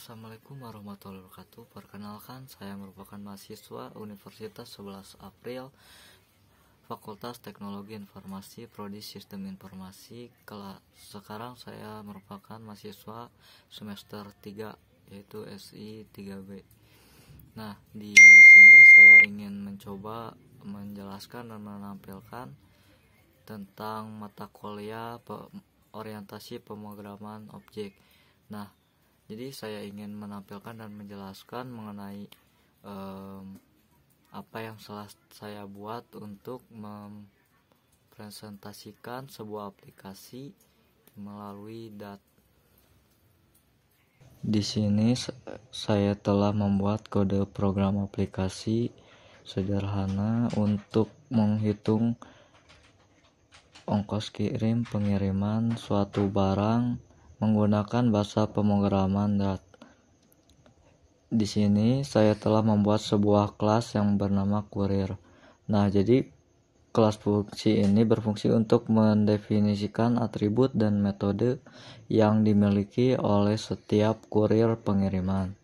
Assalamualaikum warahmatullahi wabarakatuh. Perkenalkan, saya merupakan mahasiswa Universitas 11 April, Fakultas Teknologi Informasi, Prodi Sistem Informasi. Sekarang saya merupakan mahasiswa semester 3, yaitu SI 3B. Nah, di sini saya ingin mencoba menjelaskan dan menampilkan tentang mata kuliah orientasi pemrograman objek. Nah, jadi saya ingin menampilkan dan menjelaskan mengenai apa yang saya buat untuk mempresentasikan sebuah aplikasi melalui Di sini saya telah membuat kode program aplikasi sederhana untuk menghitung ongkos kirim pengiriman suatu barang menggunakan bahasa pemrograman DAT. Di sini saya telah membuat sebuah kelas yang bernama kurir. Nah, jadi kelas fungsi ini berfungsi untuk mendefinisikan atribut dan metode yang dimiliki oleh setiap kurir pengiriman.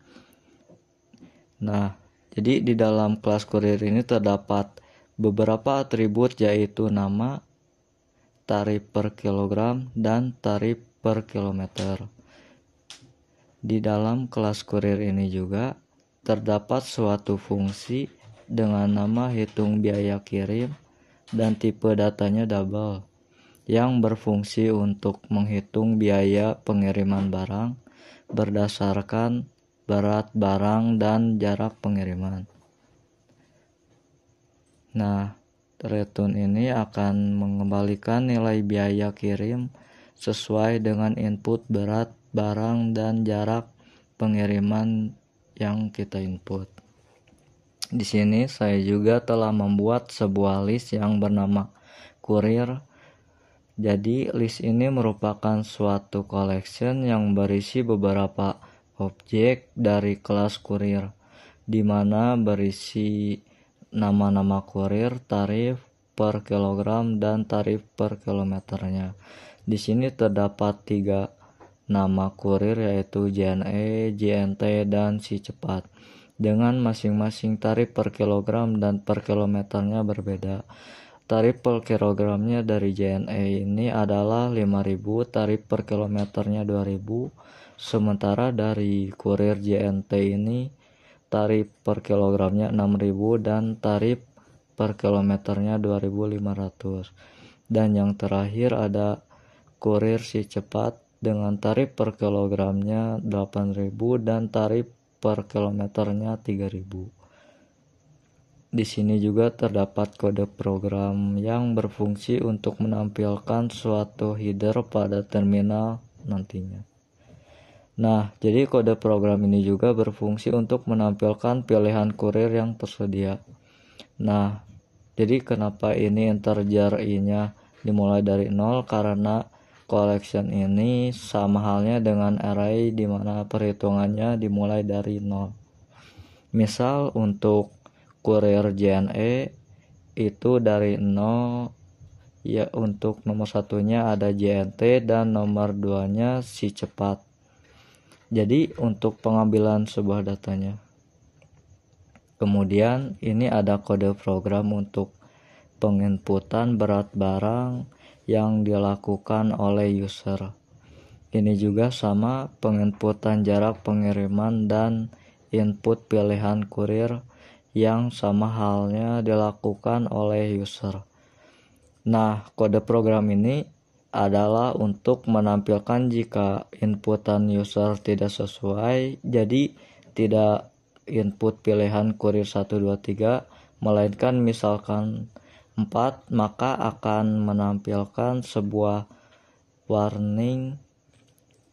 Nah, jadi di dalam kelas kurir ini terdapat beberapa atribut, yaitu nama, tarif per kilogram, dan tarif per kilometer. Di dalam kelas kurir ini juga terdapat suatu fungsi dengan nama hitung biaya kirim dan tipe datanya double, yang berfungsi untuk menghitung biaya pengiriman barang berdasarkan berat barang dan jarak pengiriman. Nah, return ini akan mengembalikan nilai biaya kirim sesuai dengan input berat barang dan jarak pengiriman yang kita input. Di sini saya juga telah membuat sebuah list yang bernama kurir. Jadi list ini merupakan suatu collection yang berisi beberapa objek dari kelas kurir, di mana berisi nama-nama kurir, tarif per kilogram, dan tarif per kilometernya. Di sini terdapat 3 nama kurir, yaitu JNE, JNT, dan Si Cepat, dengan masing-masing tarif per kilogram dan per kilometernya berbeda. Tarif per kilogramnya dari JNE ini adalah 5.000, tarif per kilometernya 2.000, sementara dari kurir JNT ini tarif per kilogramnya 6.000 dan tarif per kilometernya 2.500. Dan yang terakhir ada kurir Si Cepat dengan tarif per kilogramnya 8.000 dan tarif per kilometernya 3.000. Di sini juga terdapat kode program yang berfungsi untuk menampilkan suatu header pada terminal nantinya. Nah, jadi kode program ini juga berfungsi untuk menampilkan pilihan kurir yang tersedia. Nah, jadi kenapa ini integer i-nya dimulai dari 0? Karena collection ini sama halnya dengan array di mana perhitungannya dimulai dari 0. Misal untuk kurir JNE itu dari 0, ya, untuk nomor satunya ada JNT dan nomor 2-nya Si Cepat. Jadi untuk pengambilan sebuah datanya. Kemudian ini ada kode program untuk penginputan berat barang yang dilakukan oleh user. Ini juga sama, penginputan jarak pengiriman dan input pilihan kurir yang sama halnya dilakukan oleh user. Nah, kode program ini adalah untuk menampilkan jika inputan user tidak sesuai, jadi tidak input pilihan kurir 1, 2, 3, melainkan misalkan 4, maka akan menampilkan sebuah warning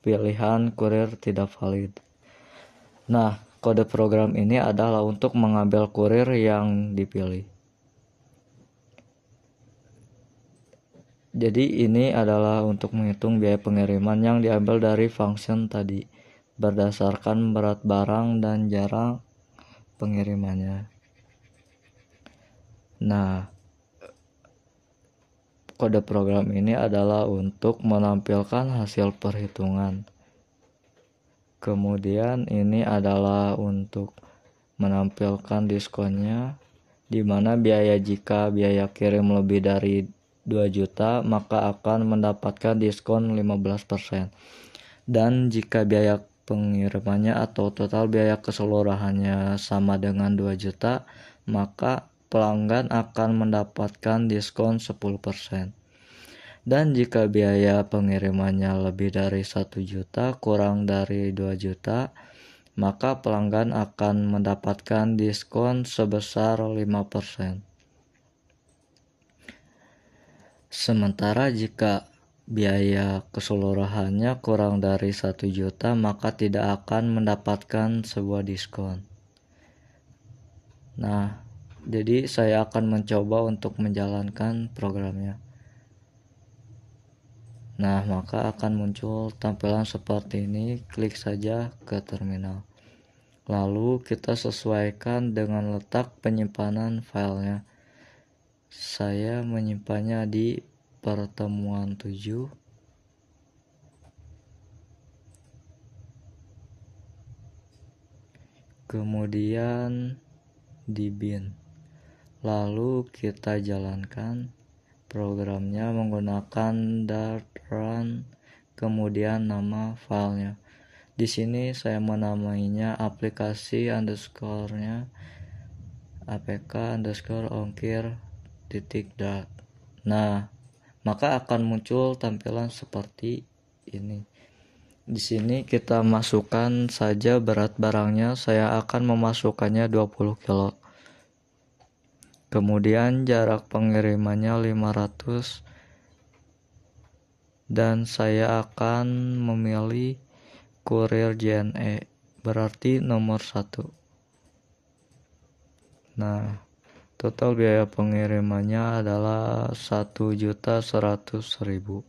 pilihan kurir tidak valid. Nah, kode program ini adalah untuk mengambil kurir yang dipilih. Jadi ini adalah untuk menghitung biaya pengiriman yang diambil dari function tadi berdasarkan berat barang dan jarak pengirimannya. Nah, kode program ini adalah untuk menampilkan hasil perhitungan. Kemudian ini adalah untuk menampilkan diskonnya, di mana jika biaya kirim lebih dari 2 juta maka akan mendapatkan diskon 15%. Dan jika biaya pengirimannya atau total biaya keseluruhannya sama dengan 2 juta, maka pelanggan akan mendapatkan diskon 10%. Dan jika biaya pengirimannya lebih dari 1 juta kurang dari 2 juta, maka pelanggan akan mendapatkan diskon sebesar 5%. Sementara jika biaya keseluruhannya kurang dari 1 juta, maka tidak akan mendapatkan sebuah diskon. Nah, jadi saya akan mencoba untuk menjalankan programnya. Nah, maka akan muncul tampilan seperti ini. Klik saja ke terminal. Lalu kita sesuaikan dengan letak penyimpanan filenya. Saya menyimpannya di pertemuan 7. Kemudian di bin. Lalu kita jalankan programnya menggunakan dart run, kemudian nama filenya. Di sini saya menamainya aplikasi underscore-nya apk_ongkir.dart. Nah, maka akan muncul tampilan seperti ini. Di sini kita masukkan saja berat barangnya. Saya akan memasukkannya 20 kilo. Kemudian jarak pengirimannya 500 dan saya akan memilih kurir JNE, berarti nomor 1. Nah, total biaya pengirimannya adalah 1.100.000.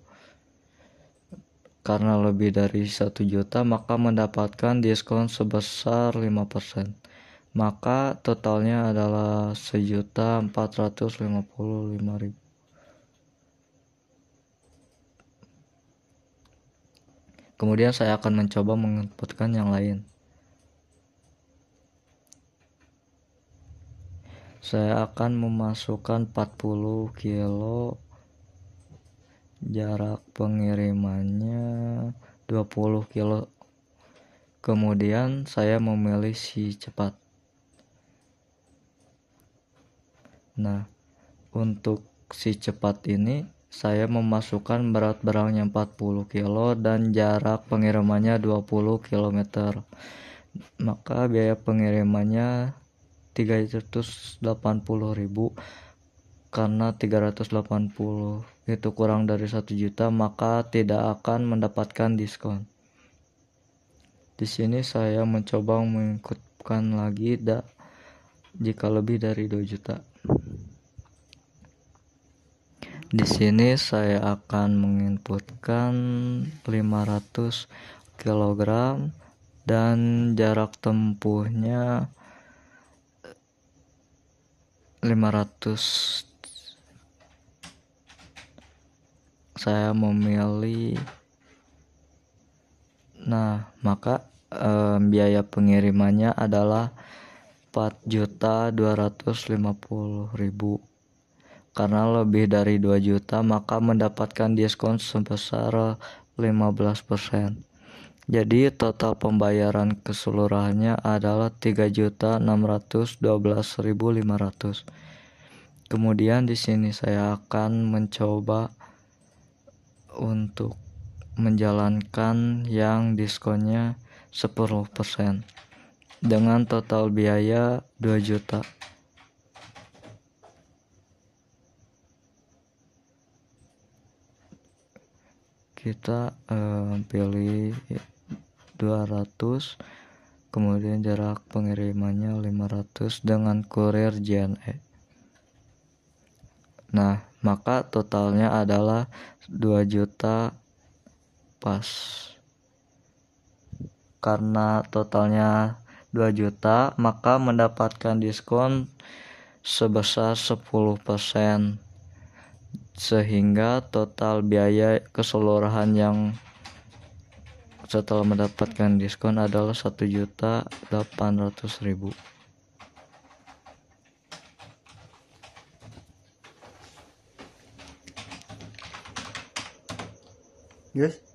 Karena lebih dari 1 juta maka mendapatkan diskon sebesar 5%. Maka totalnya adalah 1.455.000. Kemudian saya akan mencoba menginputkan yang lain. Saya akan memasukkan 40 kilo, jarak pengirimannya 20 kilo. Kemudian saya memilih si cepat. Nah, untuk si cepat ini saya memasukkan berat barangnya 40 kilo dan jarak pengirimannya 20 km. Maka biaya pengirimannya 380.000. Karena 380 itu kurang dari 1 juta, maka tidak akan mendapatkan diskon. Di sini saya mencoba mengikutkan lagi jika lebih dari 2 juta. Di sini saya akan menginputkan 500 kg dan jarak tempuhnya 500. Saya memilih. Nah, maka biaya pengirimannya adalah 4.250.000. Karena lebih dari 2 juta maka mendapatkan diskon sebesar 15%. Jadi total pembayaran keseluruhannya adalah 3.612.500. Kemudian di sini saya akan mencoba untuk menjalankan yang diskonnya 10% dengan total biaya 2 juta. Kita pilih 200, kemudian jarak pengirimannya 500 dengan kurir JNE. Nah, maka totalnya adalah 2 juta pas. Karena totalnya 2 juta, maka mendapatkan diskon sebesar 10%. Sehingga total biaya keseluruhan yang setelah mendapatkan diskon adalah 1.800.000. Guys.